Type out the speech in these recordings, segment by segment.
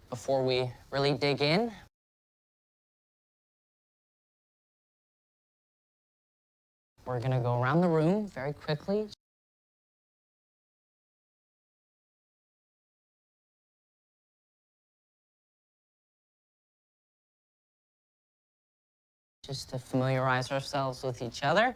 Before we really dig in, we're gonna go around the room very quickly. Just to familiarize ourselves with each other.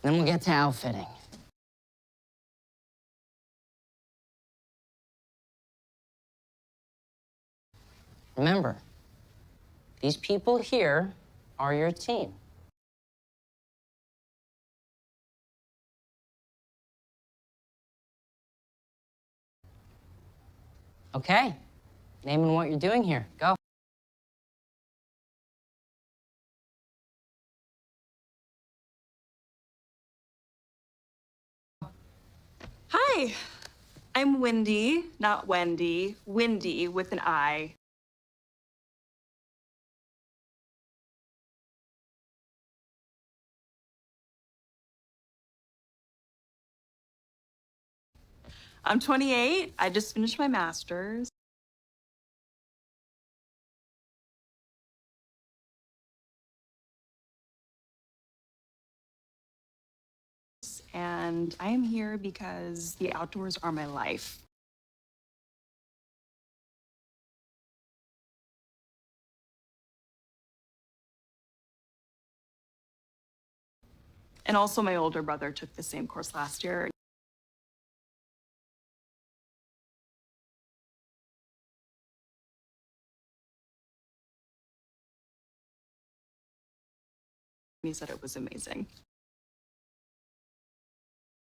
Then we'll get to outfitting. Remember, these people here are your team. Okay, naming what you're doing here. Go. Hi, I'm Wendy, not Wendy, Windy with an I. I'm 28. I just finished my master's. And I am here because the outdoors are my life. And also my older brother took the same course last year. He said it was amazing.